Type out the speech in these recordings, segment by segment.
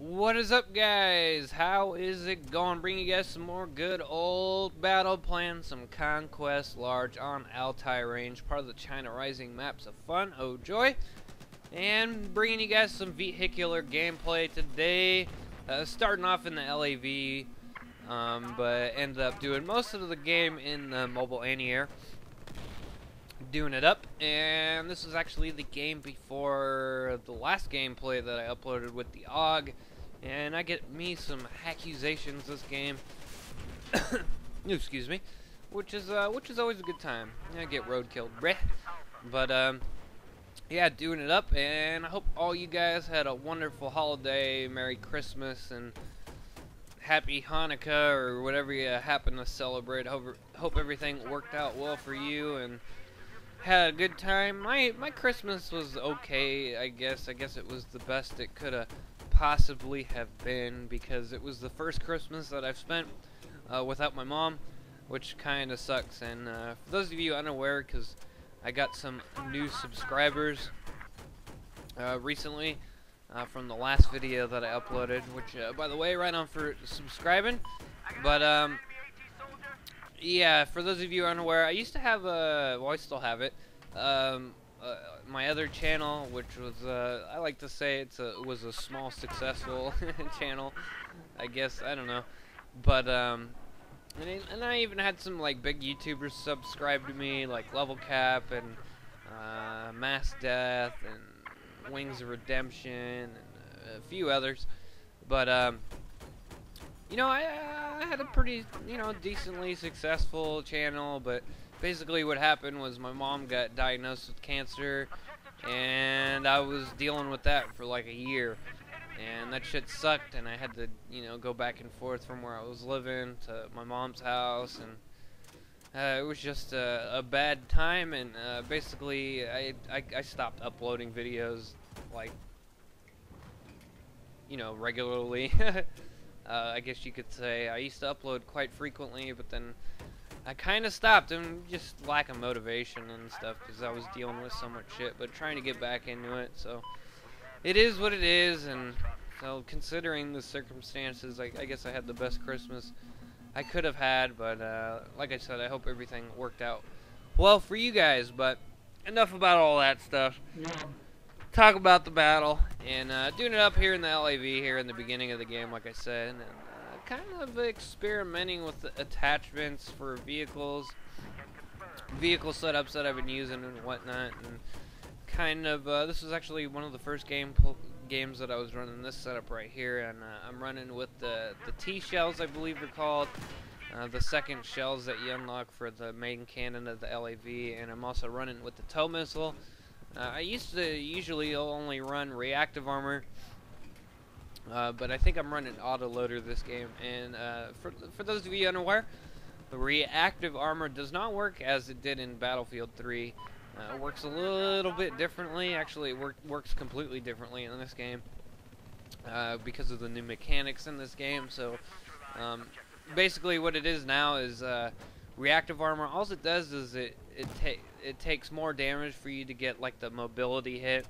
What is up, guys? How is it going? Bringing you guys some more good old battle plan, some Conquest large on Altai range, part of the China Rising maps of fun. Oh joy! And bringing you guys some vehicular gameplay today. Starting off in the LAV, but ended up doing most of the game in the mobile anti-air. Doing it up, and this is actually the game before the last gameplay that I uploaded with the AUG, and I get me some accusations this game. Excuse me, which is always a good time. I get road killed, bruh. But yeah, doing it up, and I hope all you guys had a wonderful holiday, Merry Christmas, and Happy Hanukkah, or whatever you happen to celebrate. Hope everything worked out well for you, and had a good time. My Christmas was okay, I guess. I guess it was the best it could have possibly have been, because it was the first Christmas that I've spent without my mom, which kind of sucks. And for those of you unaware, because I got some new subscribers recently from the last video that I uploaded, which by the way, right on for subscribing. But yeah, for those of you unaware, I used to have well, I still have it, my other channel, which was, I like to say it was a small successful channel, I guess, I don't know, but, and I even had some, like, big YouTubers subscribe to me, like Level Cap, and, Mass Death, and Wings of Redemption, and a few others, but, you know, I had a pretty, you know, decently successful channel, but basically what happened was my mom got diagnosed with cancer, and I was dealing with that for like a year, and that shit sucked, and I had to, you know, go back and forth from where I was living to my mom's house, and it was just a bad time, and basically I stopped uploading videos, like, you know, regularly. I guess you could say. I used to upload quite frequently, but then I kind of stopped, and just lack of motivation and stuff, because I was dealing with so much shit, but trying to get back into it. So it is what it is, and so considering the circumstances, I guess I had the best Christmas I could have had, but like I said, I hope everything worked out well for you guys. But enough about all that stuff. Talk about the battle, and doing it up here in the LAV here in the beginning of the game, like I said, and kind of experimenting with the attachments for vehicle setups that I've been using and whatnot, and kind of this is actually one of the first games that I was running this setup right here, and I'm running with the T shells, I believe they're called, the second shells that you unlock for the main cannon of the LAV, and I'm also running with the tow missile. I used to usually only run reactive armor, but I think I'm running autoloader this game, and for those of you unaware, the reactive armor does not work as it did in Battlefield 3. It works a little bit differently. Actually, it works completely differently in this game because of the new mechanics in this game. So basically what it is now is reactive armor. All it does is it takes more damage for you to get like the mobility hit,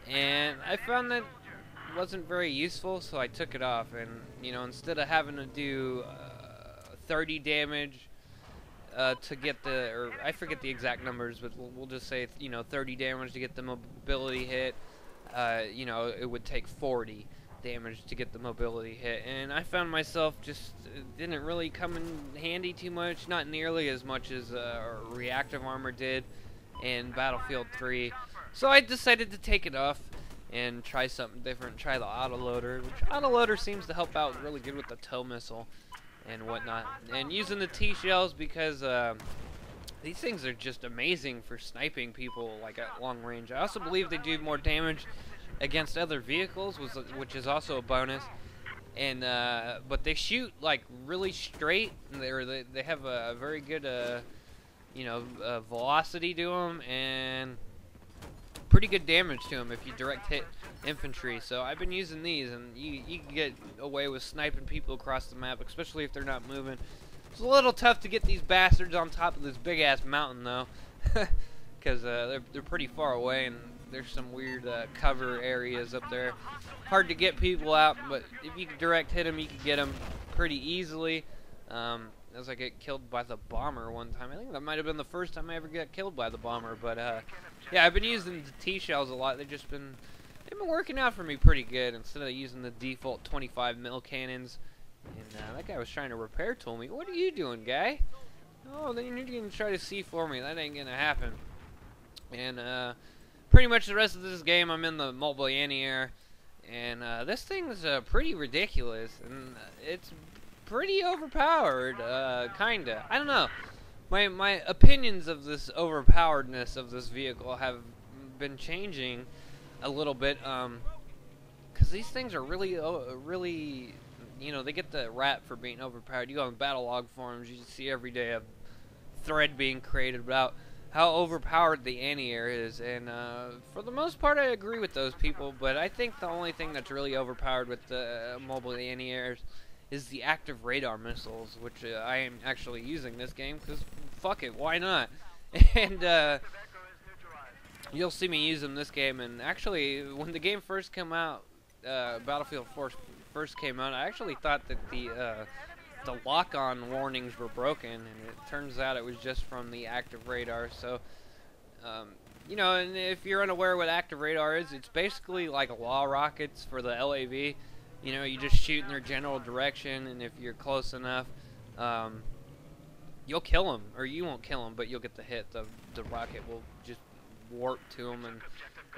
and I found that wasn't very useful, so I took it off. And you know, instead of having to do 30 damage to get the, or I forget the exact numbers, but we'll just say, you know, 30 damage to get the mobility hit, you know, it would take 40 damage to get the mobility hit, and I found myself just didn't really come in handy too much, not nearly as much as reactive armor did in Battlefield 3. So I decided to take it off and try something different, try the autoloader, which autoloader seems to help out really good with the tow missile and whatnot, and using the T shells, because these things are just amazing for sniping people like at long range. I also believe they do more damage against other vehicles, which is also a bonus, and but they shoot like really straight, and they have a very good you know, velocity to them, and pretty good damage to them if you direct hit infantry. So I've been using these, and you can get away with sniping people across the map, especially if they're not moving. It's a little tough to get these bastards on top of this big ass mountain though, because they're pretty far away, and there's some weird cover areas up there. Hard to get people out, but if you can direct hit them, you can get them pretty easily. As I get killed by the bomber one time. I think that might have been the first time I ever got killed by the bomber. But yeah, I've been using the T-shells a lot. They've been working out for me pretty good instead of using the default 25 mil cannons. And that guy was trying to repair tool me. What are you doing, guy? Oh, then you're gonna try to C4 me. That ain't gonna happen. And pretty much the rest of this game, I'm in the mobile anti-air, and this thing's pretty ridiculous, and it's pretty overpowered, kinda. I don't know. My opinions of this overpoweredness of this vehicle have been changing a little bit, because these things are really, you know, they get the rap for being overpowered. You go on battle log forums, you see every day a thread being created about how overpowered the anti-air is, and for the most part I agree with those people, but I think the only thing that's really overpowered with the mobile anti-airs is the active radar missiles, which I am actually using this game, because fuck it, why not? And you'll see me use them this game, and actually when the game first came out, Battlefield 4 first came out, I actually thought that the lock-on warnings were broken, and it turns out it was just from the active radar. So, you know, and if you're unaware what active radar is, it's basically like law rockets for the LAV. You know, you just shoot in their general direction, and if you're close enough, you'll kill them, or you won't kill them, but you'll get the hit. The rocket will just warp to them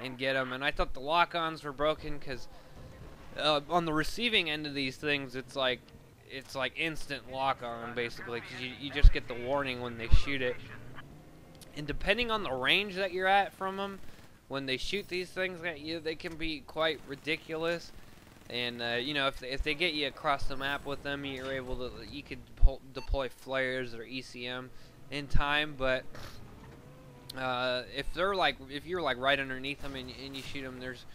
and get them. And I thought the lock-ons were broken because on the receiving end of these things, it's like instant lock-on basically, because you just get the warning when they shoot it. And depending on the range that you're at from them, when they shoot these things at you, they can be quite ridiculous. And you know, if they get you across the map with them, you could deploy flares or ECM in time. But if you're like right underneath them and you shoot them, there's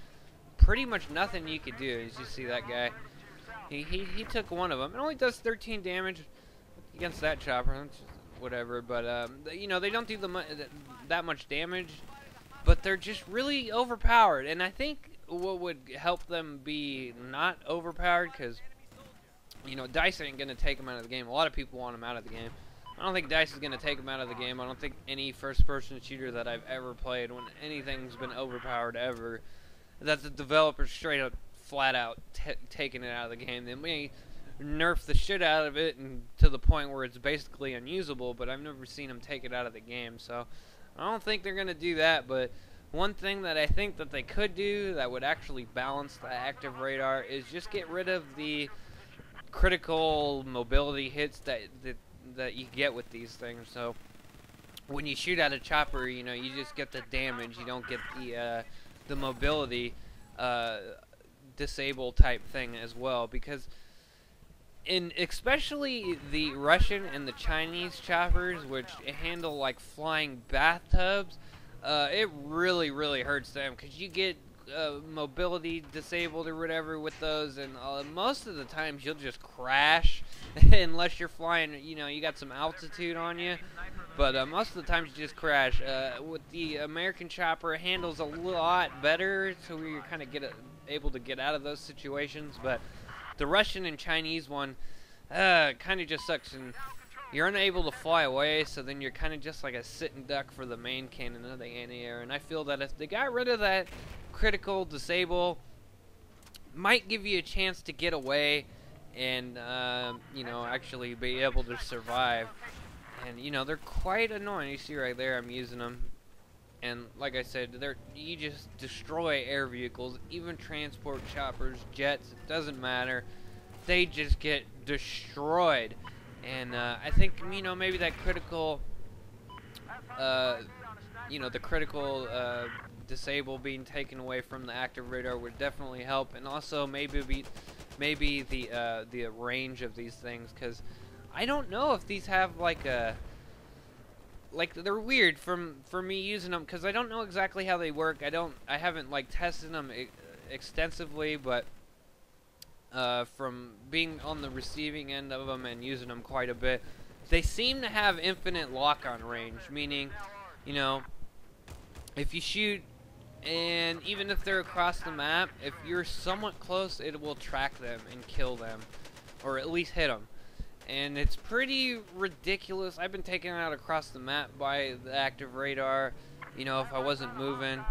pretty much nothing you could do. As you see that guy, he took one of them. It only does 13 damage against that chopper, whatever. But you know, they don't do that much damage, but they're just really overpowered. And I think what would help them be not overpowered, because you know, DICE ain't gonna take them out of the game. A lot of people want them out of the game. I don't think DICE is gonna take them out of the game. I don't think any first-person shooter that I've ever played, when anything's been overpowered ever, that the developers straight up flat out taking it out of the game. They may nerf the shit out of it and to the point where it's basically unusable, but I've never seen them take it out of the game. So I don't think they're gonna do that. But one thing that I think that they could do that would actually balance the active radar is just get rid of the critical mobility hits that you get with these things. So when you shoot at a chopper, you know, you just get the damage. You don't get the mobility disable type thing as well, because especially the Russian and the Chinese choppers, which handle like flying bathtubs, it really hurts them, because you get mobility disabled or whatever with those, and most of the times you'll just crash unless you're flying, you know, you got some altitude on you. But most of the times you just crash. With the American chopper, it handles a lot better, so you're kind of able to get out of those situations. But the Russian and Chinese one kind of just sucks, and you're unable to fly away, so then you're kind of just like a sitting duck for the main cannon of the anti-air. And I feel that if they got rid of that critical disable, might give you a chance to get away and you know, actually be able to survive. And you know, they're quite annoying. You see right there, I'm using them, and like I said, you just destroy air vehicles, even transport choppers, jets. It doesn't matter. They just get destroyed. And I think, you know, maybe that critical, you know, the critical disable being taken away from the active radar would definitely help, and also maybe the range of these things, because I don't know if these have like they're weird for me using them, because I don't know exactly how they work. I haven't like tested them extensively, but from being on the receiving end of them and using them quite a bit, they seem to have infinite lock-on range, meaning, you know, if you shoot And even if they're across the map, if you're somewhat close, it will track them and kill them, or at least hit them. And it's pretty ridiculous. I've been taken out across the map by the active radar. You know, if I wasn't moving,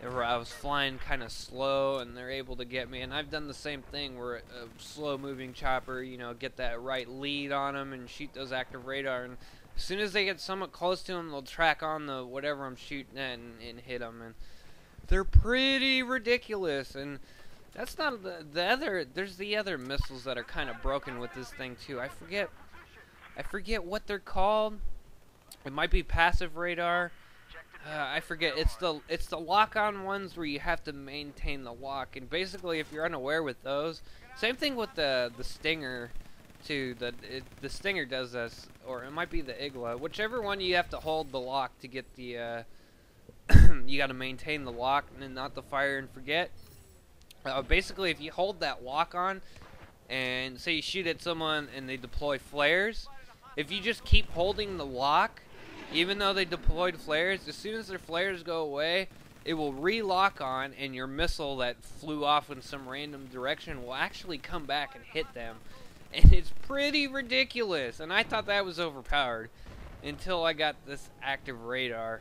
or I was flying kind of slow, and they're able to get me. And I've done the same thing where a slow-moving chopper, you know, get that right lead on them and shoot those active radar. And as soon as they get somewhat close to them, they'll track on the whatever I'm shooting at and hit them. And they're pretty ridiculous. And that's not the other. There's the other missiles that are kind of broken with this thing too. I forget what they're called. It might be passive radar. I forget. It's the lock-on ones where you have to maintain the lock. And basically, if you're unaware with those, same thing with the Stinger, too. The Stinger does this, or it might be the Igla. Whichever one you have to hold the lock to get the. You got to maintain the lock and not the fire and forget. Basically, if you hold that lock on, and say you shoot at someone and they deploy flares, if you just keep holding the lock, even though they deployed flares, as soon as their flares go away, it will re-lock on, and your missile that flew off in some random direction will actually come back and hit them. And it's pretty ridiculous, and I thought that was overpowered until I got this active radar.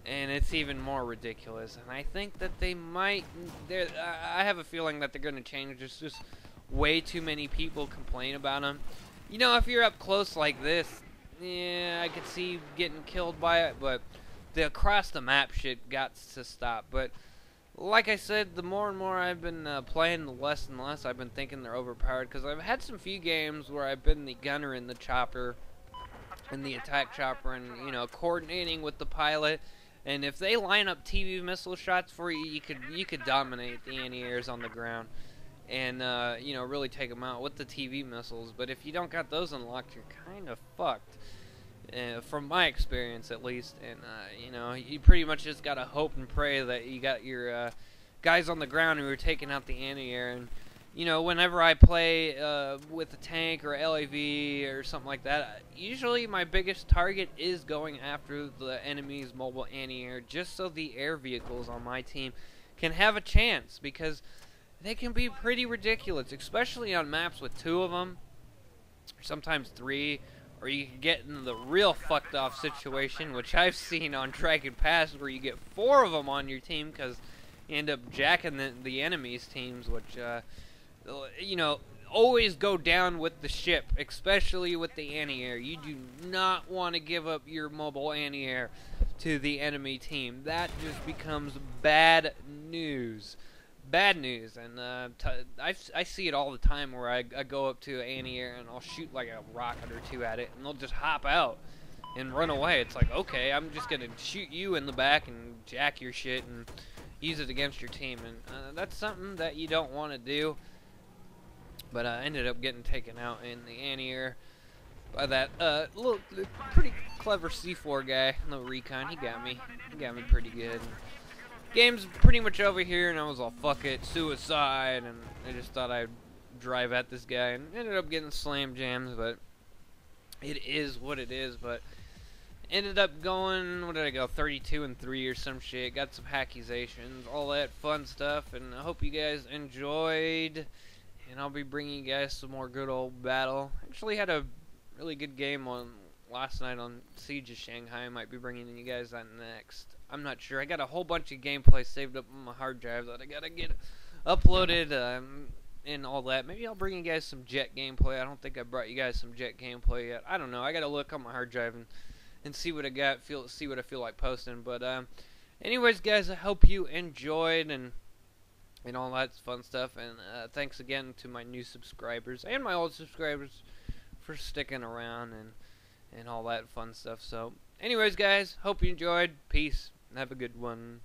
And it's even more ridiculous. And I think that they might. I have a feeling that they're going to change. There's just way too many people complain about them. You know, if you're up close like this, yeah, I could see getting killed by it. But the across the map shit got to stop. But like I said, the more and more I've been playing, the less and less I've been thinking they're overpowered. Because I've had some few games where I've been the gunner in the chopper, and the attack chopper, and you know, coordinating with the pilot. And if they line up TV missile shots for you, you could dominate the anti-airs on the ground, and you know, really take them out with the TV missiles. But if you don't got those unlocked, you're kind of fucked, from my experience at least. And you know, you pretty much just gotta hope and pray that you got your guys on the ground who are taking out the anti-air. And you know, whenever I play with a tank or LAV or something like that, usually my biggest target is going after the enemy's mobile anti-air, just so the air vehicles on my team can have a chance, because they can be pretty ridiculous, especially on maps with 2 of them, sometimes 3, or you can get into the real fucked off situation, which I've seen on Dragon Pass, where you get 4 of them on your team because you end up jacking the enemy's teams, which you know, always go down with the ship, especially with the anti-air. You do not want to give up your mobile anti-air to the enemy team. That just becomes bad news. Bad news. And I see it all the time where I go up to anti-air and I'll shoot like a rocket or 2 at it, and they'll just hop out and run away. It's like, okay, I'm just going to shoot you in the back and jack your shit and use it against your team. And that's something that you don't want to do. But I ended up getting taken out in the anti-air by that little pretty clever C4 guy, no recon. He got me pretty good. Game's pretty much over here, and I was all, fuck it, suicide, and I just thought I'd drive at this guy, and ended up getting slam jams. But it is what it is. But ended up going, what did I go, 32-3 or some shit. Got some accusations, all that fun stuff, and I hope you guys enjoyed. And I'll be bringing you guys some more good old battle. Actually had a really good game on last night on Siege of Shanghai. I might be bringing you guys that next. I'm not sure. I got a whole bunch of gameplay saved up on my hard drive that I gotta get uploaded and all that. Maybe I'll bring you guys some Jet gameplay. I don't think I brought you guys some Jet gameplay yet. I don't know. I gotta look on my hard drive and see what I got. See what I feel like posting. But anyways, guys, I hope you enjoyed and all that fun stuff, and thanks again to my new subscribers and my old subscribers for sticking around and all that fun stuff. So anyways, guys, hope you enjoyed. Peace, and have a good one.